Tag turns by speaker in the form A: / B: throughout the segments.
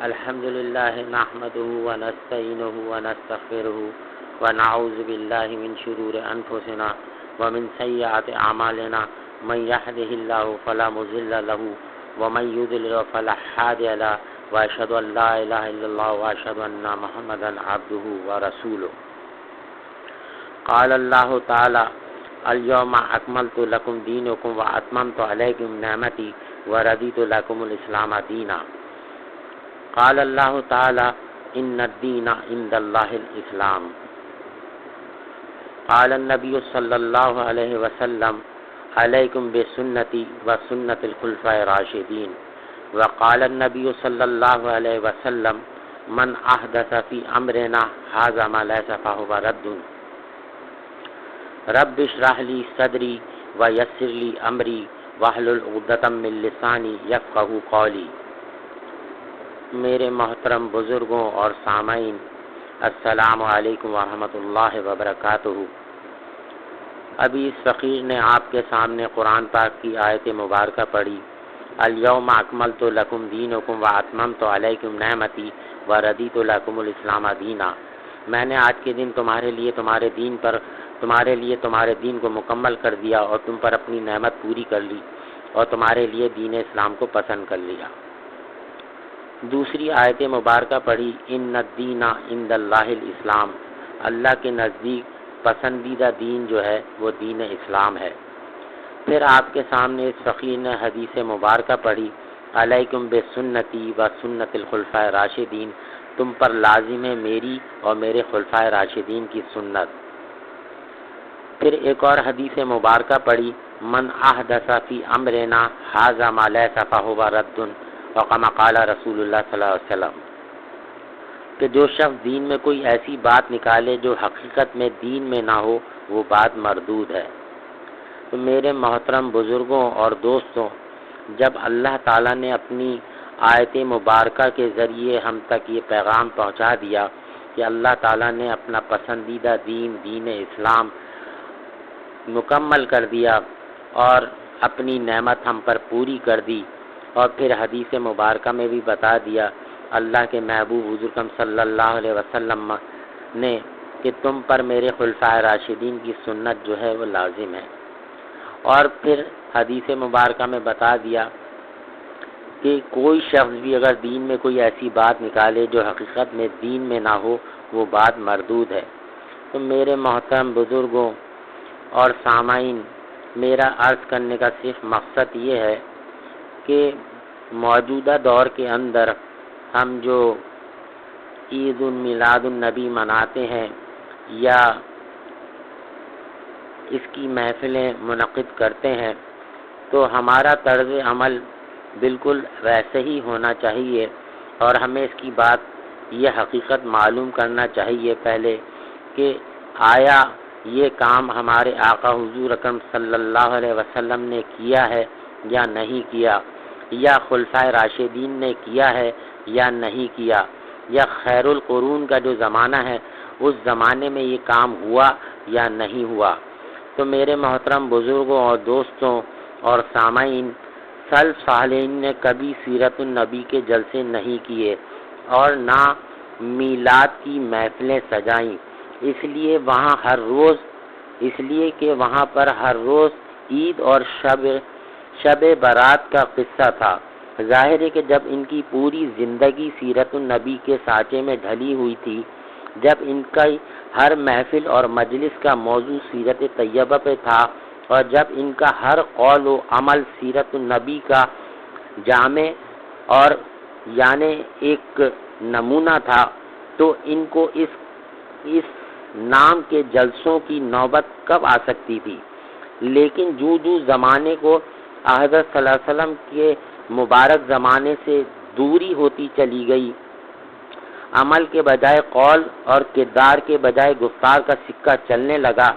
A: الحمد لله نحمده ونستعينه ونستغفره ونعوذ بالله من شرور أنفسنا ومن سيئات أعمالنا من يهده الله فلا مضل له ومن يضلل فلا هادي له وأشهد أن لا إله إلا الله وأشهد أن محمدا عبده ورسوله. قال الله تعالى اليوم أكملت لكم دينكم وأتممت عليكم نعمتي ورضيت لكم الإسلام دينا. قال الله تعالى إن الدين عند الله الإسلام. قال النبي صلى الله عليه وسلم عليكم بسنتي وسنة الخلفاء الراشدين. وقال النبي صلى الله عليه وسلم من أحدث في أمرنا هذا ما ليس فهو رد. رب اشرح لي صدري ويسر لي أمري واحلل عقدة من لساني يفقهوا قولي. میرے محترم بزرگوں اور سامعین، السلام علیکم ورحمۃ اللہ وبرکاتہ. ابھی اس فقیر نے آپ کے سامنے قرآن پاک کی آیت مبارکہ پڑھی، الیوم اکملت لکم دینکم واتممت علیکم نعمتی ورضیت لکم الاسلام دینا. میں نے آج کے دن تمہارے لیے تمہارے دین کو مکمل کر دیا اور تم پر اپنی نعمت پوری کر لی اور تمہارے لیے دین اسلام کو پسند کر لیا. دوسری آیت مبارکہ پڑھی، ان الدین عند اللہ الاسلام. اللہ کے نزدیک پسندیدہ دین جو ہے وہ دین اسلام ہے. پھر آپ کے سامنے اس فقیر نے حدیث مبارکہ پڑھی، علیکم بسنتی و سنت الخلفاء راشدین. تم پر لازم ہے میری اور میرے خلفاء راشدین کی سنت. پھر ایک اور حدیث مبارکہ پڑھی، من احدث فی امرنا ھذا ما لیس فہو رد وکما قال رسول اللہ صلی اللہ علیہ وسلم. کہ جو شخص دین میں کوئی ایسی بات نکالے جو حقیقت میں دین میں نہ ہو وہ بات مردود ہے. تو میرے محترم بزرگوں اور دوستوں، جب اللہ تعالیٰ نے اپنی آیت مبارکہ کے ذریعے ہم تک یہ پیغام پہنچا دیا کہ اللہ تعالیٰ نے اپنا پسندیدہ دین اسلام مکمل کر دیا اور اپنی نعمت ہم پر پوری کر دی، اور پھر حدیث مبارکہ میں بھی بتا دیا اللہ کے محبوب حضور صلی اللہ علیہ وسلم نے کہ تم پر میرے خلفائے راشدین کی سنت جو ہے وہ لازم ہے. اور پھر حدیث مبارکہ میں بتا دیا کہ کوئی شخص بھی اگر دین میں کوئی ایسی بات نکالے جو حقیقت میں دین میں نہ ہو وہ بات مردود ہے. تو میرے محترم بزرگوں اور سامعین، میرا عرض کرنے کا صرف مقصد یہ ہے کہ موجودہ دور کے اندر ہم جو عید میلاد النبی مناتے ہیں یا اس کی محفلیں منعقد کرتے ہیں تو ہمارا طرز عمل بالکل ویسے ہی ہونا چاہیے، اور ہمیں اس کی بات یہ حقیقت معلوم کرنا چاہیے پہلے کہ آیا یہ کام ہمارے آقا حضور اکرم صلی اللہ علیہ وسلم نے کیا ہے یا نہیں کیا، یا خلفائے راشدین نے کیا ہے یا نہیں کیا، یا خیر القرون کا جو زمانہ ہے اس زمانے میں یہ کام ہوا یا نہیں ہوا. تو میرے محترم بزرگوں اور دوستوں اور سامعین، سلف صالحین نے کبھی سیرت النبی کے جلسے نہیں کیے اور نہ میلاد کی محفلیں سجائیں، اس لیے کہ وہاں پر ہر روز عید اور شب برات کا قصہ تھا. ظاہر ہے کہ جب ان کی پوری زندگی سیرت النبی کے سانچے میں ڈھلی ہوئی تھی، جب ان کا ہر محفل اور مجلس کا موضوع سیرت طیبہ پہ تھا، اور جب ان کا ہر قول و عمل سیرت النبی کا جامع اور یعنی ایک نمونہ تھا، تو ان کو اس نام کے جلسوں کی نوبت کب آ سکتی تھی. لیکن جو زمانے کو حضرت صلی اللہ علیہ وسلم کے مبارک زمانے سے دوری ہوتی چلی گئی، عمل کے بجائے قول اور کردار کے بجائے گفتار کا سکہ چلنے لگا،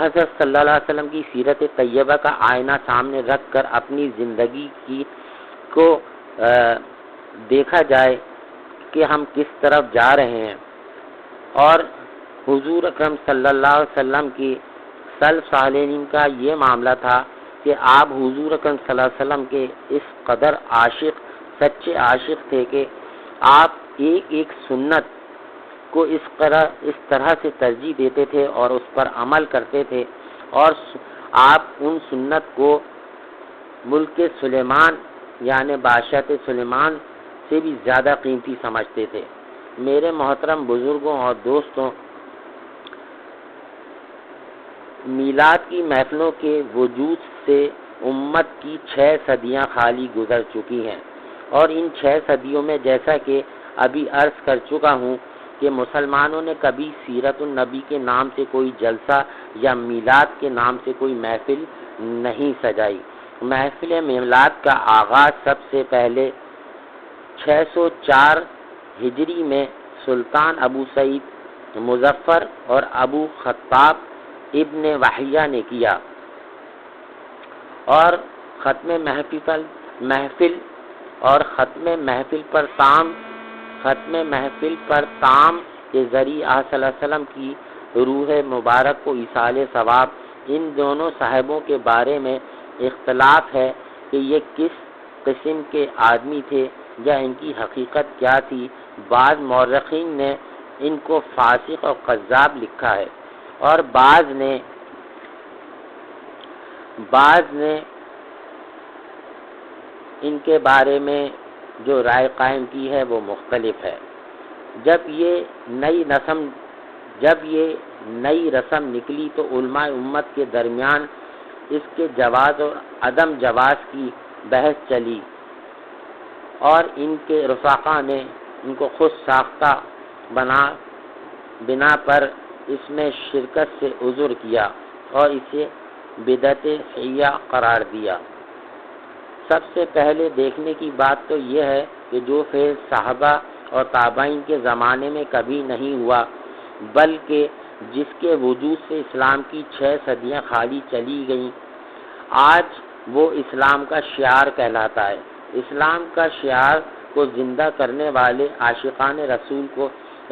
A: حضرت صلی اللہ علیہ وسلم کی سیرت طیبہ کا آئینہ سامنے رکھ کر اپنی زندگی کو دیکھا جائے کہ ہم کس طرف جا رہے ہیں. اور حضور اکرم صلی اللہ علیہ وسلم کی سلف صالحین کا یہ معاملہ تھا کہ آپ حضور اکرم صلی اللہ علیہ وسلم کے اس قدر عاشق، سچے عاشق تھے کہ آپ ایک ایک سنت کو اس طرح سے ترجیح دیتے تھے اور اس پر عمل کرتے تھے، اور آپ ان سنت کو ملک سلیمان یعنی بادشاہ سلیمان سے بھی زیادہ قیمتی سمجھتے تھے۔ میرے محترم بزرگوں اور دوستوں، میلاد کی محفلوں کے وجود سے امت کی 6 صدیاں خالی گزر چکی ہیں، اور ان 6 صدیوں میں جیسا کہ ابھی عرض کر چکا ہوں کہ مسلمانوں نے کبھی سیرت النبی کے نام سے کوئی جلسہ یا میلاد کے نام سے کوئی محفل نہیں سجائی۔ محفل میلاد کا آغاز سب سے پہلے 604 ہجری میں سلطان ابو سعید مظفر اور ابو خطاب ابن وحیہ نے کیا، اور ختم محفل پر تام کے ذریعے آپ صلی اللہ علیہ وسلم کی روح مبارک کو ایصال ثواب۔ ان دونوں صاحبوں کے بارے میں اختلاف ہے کہ یہ کس قسم کے آدمی تھے یا ان کی حقیقت کیا تھی۔ بعض مورخین نے ان کو فاسق اور کذاب لکھا ہے، اور بعض نے ان کے بارے میں جو رائے قائم کی ہے وہ مختلف ہے۔ جب یہ نئی رسم نکلی تو علماء امت کے درمیان اس کے جواز اور عدم جواز کی بحث چلی، اور ان کے رفقا نے ان کو خود ساختہ بنا پر اس میں شرکت سے عذر کیا اور اسے بدعت حیہ قرار دیا۔ سب سے پہلے دیکھنے کی بات تو یہ ہے کہ جو فعل صحابہ اور تابعین کے زمانے میں کبھی نہیں ہوا، بلکہ جس کے وجود سے اسلام کی 6 صدیاں خالی چلی گئیں، آج وہ اسلام کا شعار کہلاتا ہے۔ اسلام کا شعار کو زندہ کرنے والے عاشقان رسول کو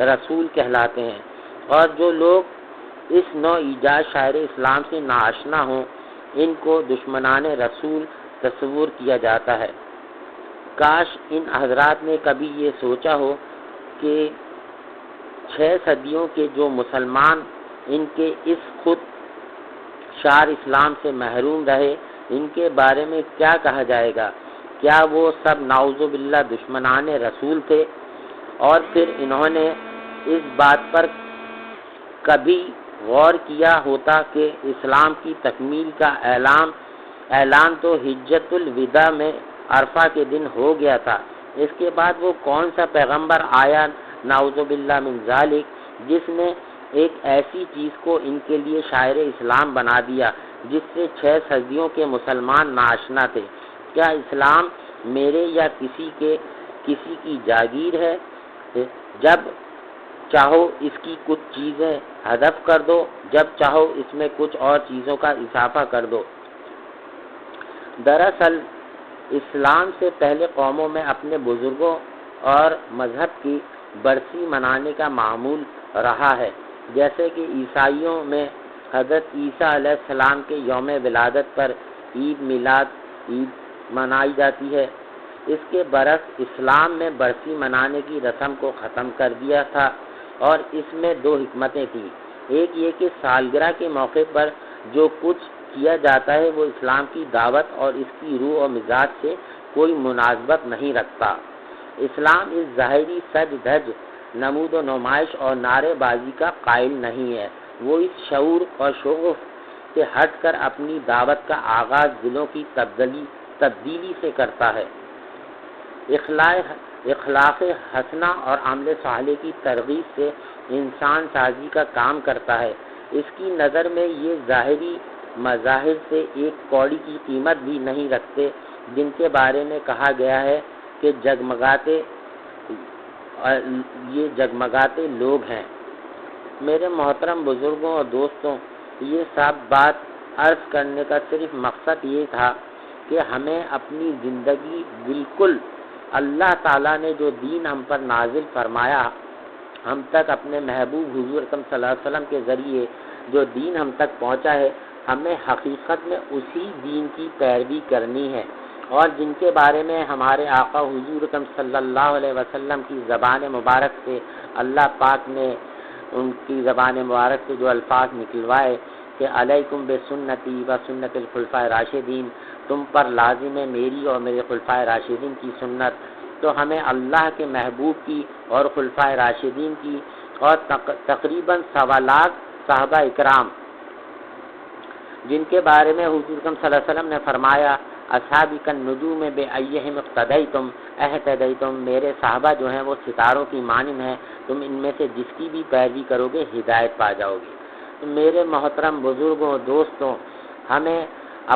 A: رسول کہلاتے ہیں، اور جو لوگ اس نو ایجاد شاعر اسلام سے ناآشنا ہوں ان کو دشمنان رسول تصور کیا جاتا ہے۔ کاش ان حضرات نے کبھی یہ سوچا ہو کہ 6 صدیوں کے جو مسلمان ان کے اس خود شعار اسلام سے محروم رہے، ان کے بارے میں کیا کہا جائے گا؟ کیا وہ سب نعوذ باللہ دشمنان رسول تھے؟ اور پھر انہوں نے اس بات پر کبھی غور کیا ہوتا کہ اسلام کی تکمیل کا اعلان تو حجت الوداع میں عرفہ کے دن ہو گیا تھا۔ اس کے بعد وہ کون سا پیغمبر آیا نعوذ باللہ من ذالک جس نے ایک ایسی چیز کو ان کے لیے شاعر اسلام بنا دیا جس سے 6 صدیوں کے مسلمان ناآشنا تھے؟ کیا اسلام میرے یا کسی کی جاگیر ہے؟ جب چاہو اس کی کچھ چیزیں حذف کر دو، جب چاہو اس میں کچھ اور چیزوں کا اضافہ کر دو۔ دراصل اسلام سے پہلے قوموں میں اپنے بزرگوں اور مذہب کی برسی منانے کا معمول رہا ہے، جیسے کہ عیسائیوں میں حضرت عیسیٰ علیہ السلام کے یوم ولادت پر عید میلاد منائی جاتی ہے۔ اس کے برعکس اسلام میں برسی منانے کی رسم کو ختم کر دیا تھا، اور اس میں 2 حکمتیں تھیں۔ ایک یہ کہ سالگرہ کے موقع پر جو کچھ کیا جاتا ہے وہ اسلام کی دعوت اور اس کی روح و مزاج سے کوئی مناسبت نہیں رکھتا۔ اسلام اس ظاہری سج دھج، نمود و نمائش اور نعرے بازی کا قائل نہیں ہے۔ وہ اس شعور اور شغف سے ہٹ کر اپنی دعوت کا آغاز دلوں کی تبدیلی سے کرتا ہے، اخلاق حسنہ اور عمل صالح کی ترغیب سے انسان سازی کا کام کرتا ہے۔ اس کی نظر میں یہ ظاہری مظاہر سے ایک کوڑی کی قیمت بھی نہیں رکھتے، جن کے بارے میں کہا گیا ہے کہ یہ جگمگاتے لوگ ہیں۔ میرے محترم بزرگوں اور دوستوں، یہ سب بات عرض کرنے کا صرف مقصد یہ تھا کہ ہمیں اپنی زندگی بالکل اللہ تعالیٰ نے جو دین ہم پر نازل فرمایا، ہم تک اپنے محبوب حضور اکرم صلی اللہ علیہ وسلم کے ذریعے جو دین ہم تک پہنچا ہے، ہمیں حقیقت میں اسی دین کی پیروی کرنی ہے، اور جن کے بارے میں ہمارے آقا حضور اکرم صلی اللہ علیہ وسلم کی زبان مبارک سے اللہ پاک نے ان کی زبان مبارک سے جو الفاظ نکلوائے کہ علیکم بسنتی و سنت الخلفاء راشدین، تم پر لازم ہے میری اور میرے خلفائے راشدین کی سنت، تو ہمیں اللہ کے محبوب کی اور خلفائے راشدین کی اور تقریباً 1.25 لاکھ صحابہ اکرام جن کے بارے میں حضور صلی اللہ علیہ وسلم نے فرمایا اصحابی کالنجوم بأیہم اقتدیتم اہتدیتم، میرے صحابہ جو ہیں وہ ستاروں کی مانند ہیں، تم ان میں سے جس کی بھی پیروی کرو گے ہدایت پا جاؤ گے۔ تو میرے محترم بزرگوں دوستوں، ہمیں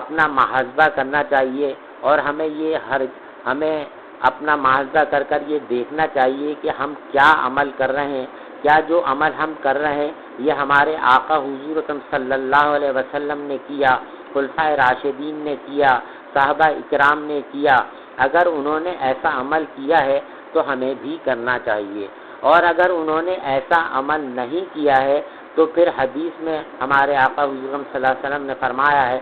A: اپنا محاسبہ کرنا چاہیے، اور ہمیں اپنا محاسبہ کر یہ دیکھنا چاہیے کہ ہم کیا عمل کر رہے ہیں، کیا جو عمل ہم کر رہے ہیں یہ ہمارے آقا حضور اکرم صلی اللہ علیہ وسلم نے کیا، خلفائے راشدین نے کیا، صحابہ اکرام نے کیا۔ اگر انہوں نے ایسا عمل کیا ہے تو ہمیں بھی کرنا چاہیے، اور اگر انہوں نے ایسا عمل نہیں کیا ہے تو پھر حدیث میں ہمارے آقا حضور صلی اللہ علیہ وسلم نے فرمایا ہے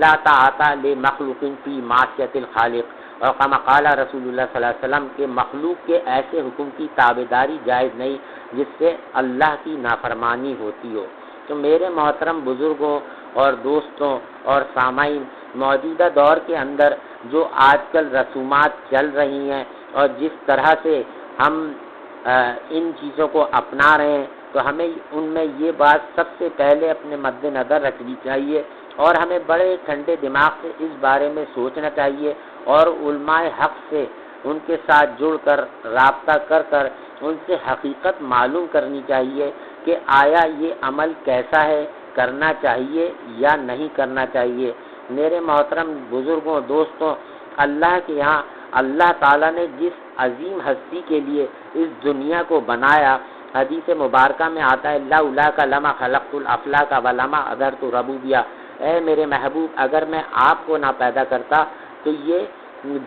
A: لا طاعۃ لمخلوق فی معصیۃ الخالق، اور کما قال رسول اللہ صلی اللہ علیہ وسلم کے مخلوق کے ایسے حکم کی تابعداری جائز نہیں جس سے اللہ کی نافرمانی ہوتی ہو۔ تو میرے محترم بزرگوں اور دوستوں اور سامعین، موجودہ دور کے اندر جو آج کل رسومات چل رہی ہیں اور جس طرح سے ہم ان چیزوں کو اپنا رہے ہیں، تو ہمیں ان میں یہ بات سب سے پہلے اپنے مد نظر رکھنی چاہیے، اور ہمیں بڑے ٹھنڈے دماغ سے اس بارے میں سوچنا چاہیے، اور علماء حق سے ان کے ساتھ جڑ کر رابطہ کر ان سے حقیقت معلوم کرنی چاہیے کہ آیا یہ عمل کیسا ہے، کرنا چاہیے یا نہیں کرنا چاہیے۔ میرے محترم بزرگوں دوستوں، اللہ کے یہاں اللہ تعالیٰ نے جس عظیم ہستی کے لیے اس دنیا کو بنایا، حدیث مبارکہ میں آتا ہے لولاک لما خلقت الافلاک ولما ادرت ربوبیہ، اے میرے محبوب اگر میں آپ کو نہ پیدا کرتا تو یہ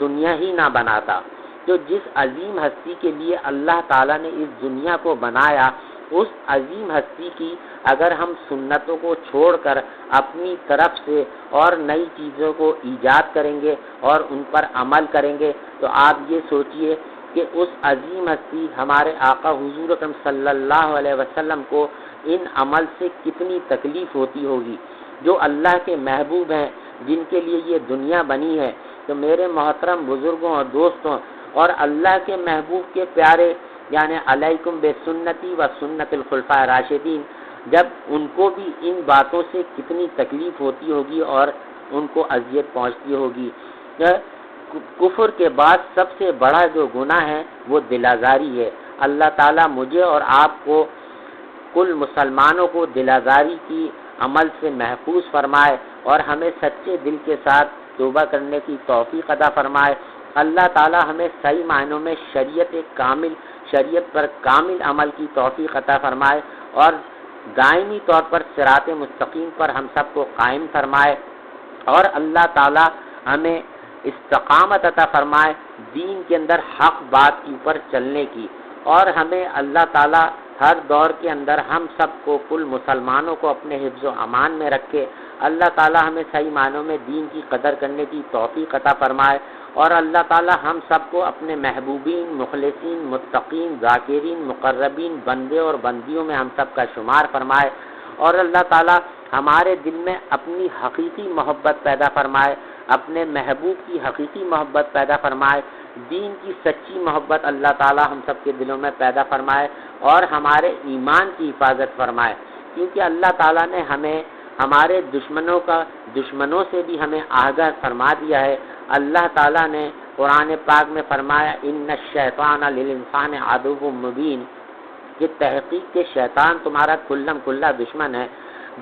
A: دنیا ہی نہ بناتا۔ تو جس عظیم ہستی کے لیے اللہ تعالیٰ نے اس دنیا کو بنایا، اس عظیم ہستی کی اگر ہم سنتوں کو چھوڑ کر اپنی طرف سے اور نئی چیزوں کو ایجاد کریں گے اور ان پر عمل کریں گے، تو آپ یہ سوچئے کہ اس عظیم ہستی ہمارے آقا حضور اکرم صلی اللہ علیہ وسلم کو ان عمل سے کتنی تکلیف ہوتی ہوگی، جو اللہ کے محبوب ہیں، جن کے لیے یہ دنیا بنی ہے۔ تو میرے محترم بزرگوں اور دوستوں، اور اللہ کے محبوب کے پیارے یعنی علیکم بسنتی و سنت الخلفاء راشدین، جب ان کو بھی ان باتوں سے کتنی تکلیف ہوتی ہوگی اور ان کو اذیت پہنچتی ہوگی۔ کفر کے بعد سب سے بڑا جو گناہ ہے وہ دل آزاری ہے۔ اللہ تعالیٰ مجھے اور آپ کو کل مسلمانوں کو دل آزاری کی عمل سے محفوظ فرمائے، اور ہمیں سچے دل کے ساتھ توبہ کرنے کی توفیق عطا فرمائے۔ اللہ تعالیٰ ہمیں صحیح معنوں میں شریعت پر کامل عمل کی توفیق عطا فرمائے، اور دائمی طور پر صراط مستقیم پر ہم سب کو قائم فرمائے، اور اللہ تعالیٰ ہمیں استقامت عطا فرمائے دین کے اندر حق بات کے اوپر چلنے کی، اور ہمیں اللہ تعالیٰ ہر دور کے اندر ہم سب کو کل مسلمانوں کو اپنے حفظ و امان میں رکھے۔ اللہ تعالیٰ ہمیں صحیح معنوں میں دین کی قدر کرنے کی توفیق عطا فرمائے، اور اللہ تعالیٰ ہم سب کو اپنے محبوبین، مخلصین، متقین، ذاکرین، مقربین بندے اور بندیوں میں ہم سب کا شمار فرمائے، اور اللہ تعالیٰ ہمارے دل میں اپنی حقیقی محبت پیدا فرمائے، اپنے محبوب کی حقیقی محبت پیدا فرمائے، دین کی سچی محبت اللہ تعالیٰ ہم سب کے دلوں میں پیدا فرمائے، اور ہمارے ایمان کی حفاظت فرمائے، کیونکہ اللہ تعالیٰ نے ہمیں ہمارے دشمنوں سے بھی ہمیں آگاہ فرما دیا ہے۔ اللہ تعالیٰ نے قرآن پاک میں فرمایا ان الشیطان للانسان عدو مبین، کہ تحقیق کے شیطان تمہارا کھلم کھلا دشمن ہے۔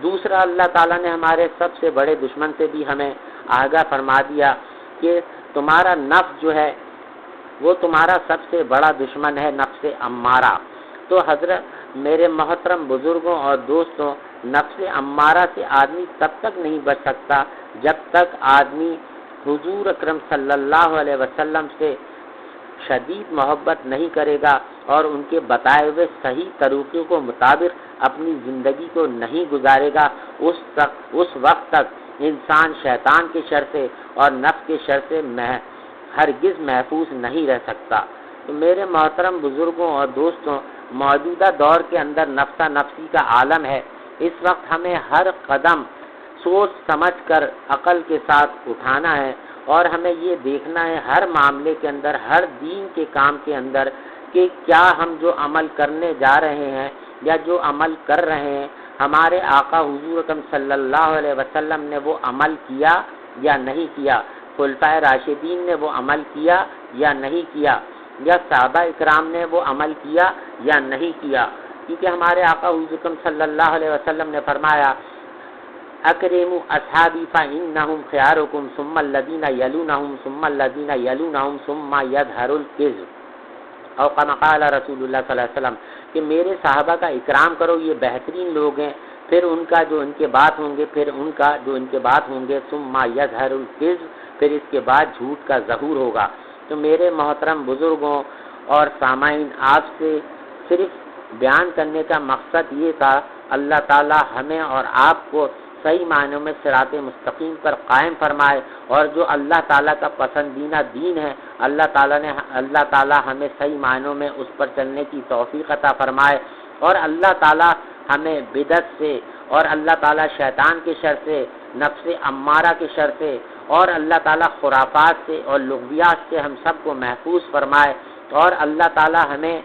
A: دوسرا اللہ تعالیٰ نے ہمارے سب سے بڑے دشمن سے بھی ہمیں آگاہ فرما دیا کہ تمہارا نفس جو ہے وہ تمہارا سب سے بڑا دشمن ہے، نفس امارہ۔ تو حضرت میرے محترم بزرگوں اور دوستوں، نفس امارہ سے آدمی تب تک نہیں بچ سکتا جب تک آدمی حضور اکرم صلی اللہ علیہ وسلم سے شدید محبت نہیں کرے گا اور ان کے بتائے ہوئے صحیح طریقوں کو مطابق اپنی زندگی کو نہیں گزارے گا اس وقت تک انسان شیطان کے شر سے اور نفس کے شر سے ہرگز محفوظ نہیں رہ سکتا۔ تو میرے محترم بزرگوں اور دوستوں، موجودہ دور کے اندر نفسا نفسی کا عالم ہے۔ اس وقت ہمیں ہر قدم سوچ سمجھ کر عقل کے ساتھ اٹھانا ہے، اور ہمیں یہ دیکھنا ہے ہر معاملے کے اندر، ہر دین کے کام کے اندر، کہ کیا ہم جو عمل کرنے جا رہے ہیں یا جو عمل کر رہے ہیں، ہمارے آقا حضور اکرم صلی اللہ علیہ وسلم نے وہ عمل کیا یا نہیں کیا، خلفائے راشدین نے وہ عمل کیا یا نہیں کیا، یا صحابہ اکرام نے وہ عمل کیا یا نہیں کیا۔ کیونکہ ہمارے آقا حضور اکرم صلی اللہ علیہ وسلم نے فرمایا، اکرموا اصحابی فانہم خیارکم ثم الذین یلونہم ثم الذین یلونہم ثم یظہر الکذب، اور کما قال رسول اللہ صلی اللہ علیہ وسلم، کہ میرے صحابہ کا اکرام کرو، یہ بہترین لوگ ہیں، پھر ان کا جو ان کے بعد ہوں گے، پھر ان کا جو ان کے بعد ہوں گے، ثم یظہر الکذب، پھر اس کے بعد جھوٹ کا ظہور ہوگا۔ تو میرے محترم بزرگوں اور سامعین، آپ سے صرف بیان کرنے کا مقصد یہ تھا، اللہ تعالی ہمیں اور آپ کو صحیح معنوں میں صراط مستقیم پر قائم فرمائے، اور جو اللہ تعالیٰ کا پسندیدہ دین ہے، اللہ تعالیٰ ہمیں صحیح معنوں میں اس پر چلنے کی توفیق عطا فرمائے، اور اللہ تعالیٰ ہمیں بدعت سے، اور اللہ تعالیٰ شیطان کے شر سے، نفس امارہ کے شر سے، اور اللہ تعالیٰ خرافات سے اور لغویات سے ہم سب کو محفوظ فرمائے، اور اللہ تعالیٰ ہمیں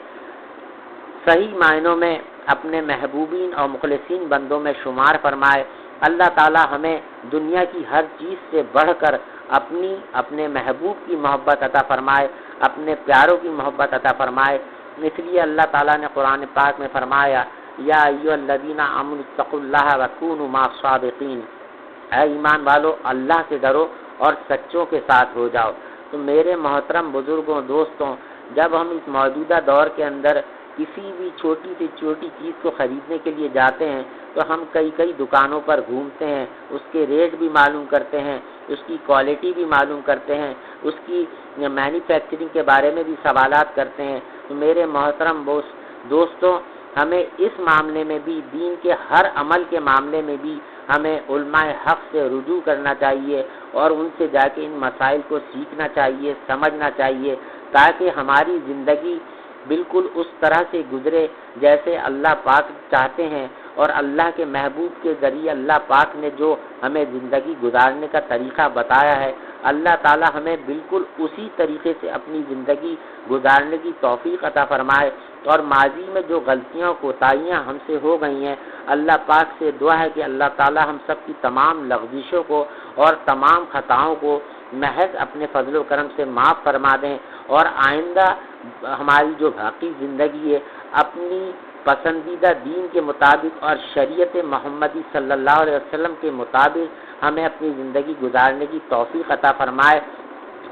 A: صحیح معنوں میں اپنے محبوبین اور مخلصین بندوں میں شمار فرمائے۔ اللہ تعالیٰ ہمیں دنیا کی ہر چیز سے بڑھ کر اپنے محبوب کی محبت عطا فرمائے، اپنے پیاروں کی محبت عطا فرمائے۔ اس لیے اللہ تعالیٰ نے قرآن پاک میں فرمایا، یا ایھا الذین آمنوا اتقوا اللہ وکونوا مع الصادقین، اے ایمان والو اللہ سے ڈرو اور سچوں کے ساتھ ہو جاؤ۔ تو میرے محترم بزرگوں دوستوں، جب ہم اس موجودہ دور کے اندر کسی بھی چھوٹی سے چھوٹی چیز کو خریدنے کے لیے جاتے ہیں تو ہم کئی دکانوں پر گھومتے ہیں، اس کے ریٹ بھی معلوم کرتے ہیں، اس کی کوالٹی بھی معلوم کرتے ہیں، اس کی مینوفیکچرنگ کے بارے میں بھی سوالات کرتے ہیں۔ تو میرے محترم دوستوں، ہمیں اس معاملے میں بھی، دین کے ہر عمل کے معاملے میں بھی ہمیں علماء حق سے رجوع کرنا چاہیے، اور ان سے جا کے ان مسائل کو سیکھنا چاہیے، سمجھنا چاہیے، تاکہ ہماری زندگی بالکل اس طرح سے گزرے جیسے اللہ پاک چاہتے ہیں، اور اللہ کے محبوب کے ذریعے اللہ پاک نے جو ہمیں زندگی گزارنے کا طریقہ بتایا ہے، اللہ تعالی ہمیں بالکل اسی طریقے سے اپنی زندگی گزارنے کی توفیق عطا فرمائے۔ اور ماضی میں جو غلطیاں کوتاہیاں ہم سے ہو گئی ہیں، اللہ پاک سے دعا ہے کہ اللہ تعالی ہم سب کی تمام لغزشوں کو اور تمام خطاؤں کو محض اپنے فضل و کرم سے معاف فرما دیں، اور آئندہ ہماری جو باقی زندگی ہے اپنی پسندیدہ دین کے مطابق اور شریعت محمدی صلی اللہ علیہ وسلم کے مطابق ہمیں اپنی زندگی گزارنے کی توفیق عطا فرمائے،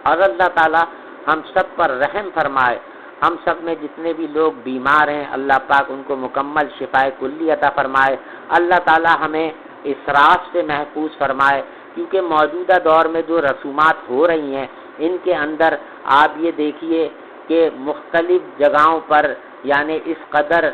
A: اور اللہ تعالی ہم سب پر رحم فرمائے۔ ہم سب میں جتنے بھی لوگ بیمار ہیں، اللہ پاک ان کو مکمل شفائے کلی عطا فرمائے۔ اللہ تعالی ہمیں اسراف سے محفوظ فرمائے، کیونکہ موجودہ دور میں جو رسومات ہو رہی ہیں ان کے اندر آپ یہ دیکھیے کہ مختلف جگہوں پر یعنی اس قدر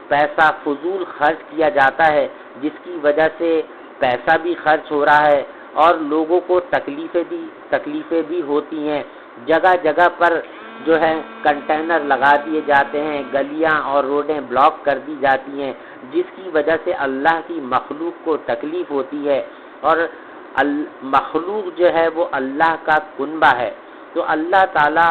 A: پیسہ فضول خرچ کیا جاتا ہے، جس کی وجہ سے پیسہ بھی خرچ ہو رہا ہے اور لوگوں کو تکلیفیں بھی ہوتی ہیں۔ جگہ جگہ پر جو ہے کنٹینر لگا دیے جاتے ہیں، گلیاں اور روڈیں بلاک کر دی جاتی ہیں، جس کی وجہ سے اللہ کی مخلوق کو تکلیف ہوتی ہے، اور مخلوق جو ہے وہ اللہ کا کنبہ ہے۔ تو اللہ تعالی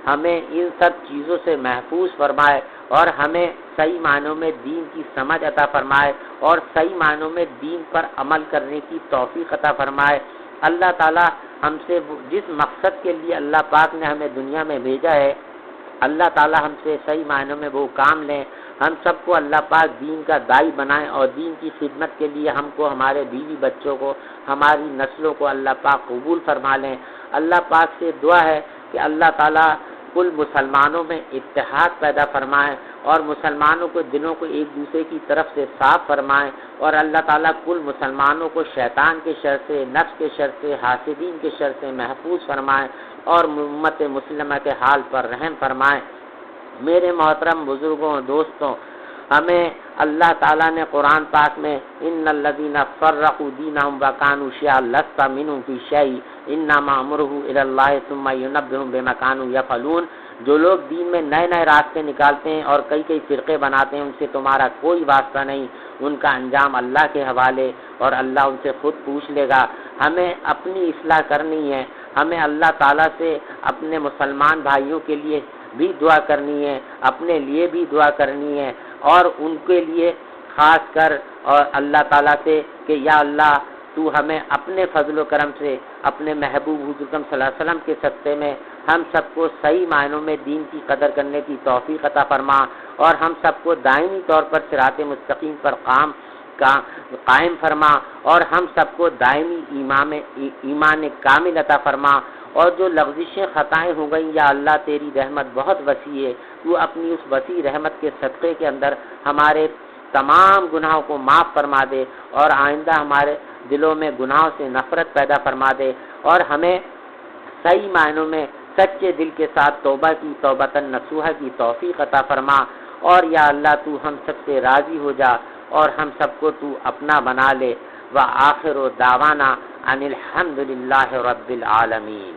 A: ہمیں ان سب چیزوں سے محفوظ فرمائے، اور ہمیں صحیح معنوں میں دین کی سمجھ عطا فرمائے، اور صحیح معنوں میں دین پر عمل کرنے کی توفیق عطا فرمائے۔ اللہ تعالی ہم سے جس مقصد کے لیے اللہ پاک نے ہمیں دنیا میں بھیجا ہے، اللہ تعالی ہم سے صحیح معنوں میں وہ کام لیں۔ ہم سب کو اللہ پاک دین کا داعی بنائیں، اور دین کی خدمت کے لیے ہم کو، ہمارے بیوی بچوں کو، ہماری نسلوں کو اللہ پاک قبول فرما لیں۔ اللہ پاک سے دعا ہے کہ اللہ تعالی کل مسلمانوں میں اتحاد پیدا فرمائیں، اور مسلمانوں کے دلوں کو ایک دوسرے کی طرف سے صاف فرمائیں، اور اللہ تعالیٰ کل مسلمانوں کو شیطان کے شر سے، نفس کے شر سے، حاسدین کے شر سے محفوظ فرمائیں، اور امت مسلمہ کے حال پر رحم فرمائیں۔ میرے محترم بزرگوں دوستوں، ہمیں اللہ تعالیٰ نے قرآن پاک میں ان الذین فرقوا دینہم وکانوا شیعا لست منہم فی شیء انما امرہ الی اللہ ثم ینبئہم بما کانوا یفعلون، جو لوگ دین میں نئے نئے راستے نکالتے ہیں اور کئی کئی فرقے بناتے ہیں، ان سے تمہارا کوئی واسطہ نہیں، ان کا انجام اللہ کے حوالے اور اللہ ان سے خود پوچھ لے گا۔ ہمیں اپنی اصلاح کرنی ہے، ہمیں اللہ تعالیٰ سے اپنے مسلمان بھائیوں کے لیے بھی دعا کرنی ہے، اپنے لیے بھی دعا کرنی ہے، اور ان کے لیے خاص کر اور اللہ تعالیٰ سے کہ یا اللہ تو ہمیں اپنے فضل و کرم سے اپنے محبوب حضور صلی اللہ علیہ وسلم کے صدقے میں ہم سب کو صحیح معنوں میں دین کی قدر کرنے کی توفیق عطا فرما، اور ہم سب کو دائمی طور پر صراط مستقیم پر قائم فرما، اور ہم سب کو دائمی ایمان کامل عطا فرما، اور جو لغزشیں خطائیں ہو گئیں یا اللہ تیری رحمت بہت وسیع ہے، تو اپنی اس وسیع رحمت کے صدقے کے اندر ہمارے تمام گناہوں کو معاف فرما دے، اور آئندہ ہمارے دلوں میں گناہوں سے نفرت پیدا فرما دے، اور ہمیں صحیح معنوں میں سچے دل کے ساتھ توبہ کی توبۃ نصوحہ کی توفیق عطا فرما، اور یا اللہ تو ہم سب سے راضی ہو جا اور ہم سب کو تو اپنا بنا لے۔ وآخر دعوانا ان الحمد للہ رب العالمین۔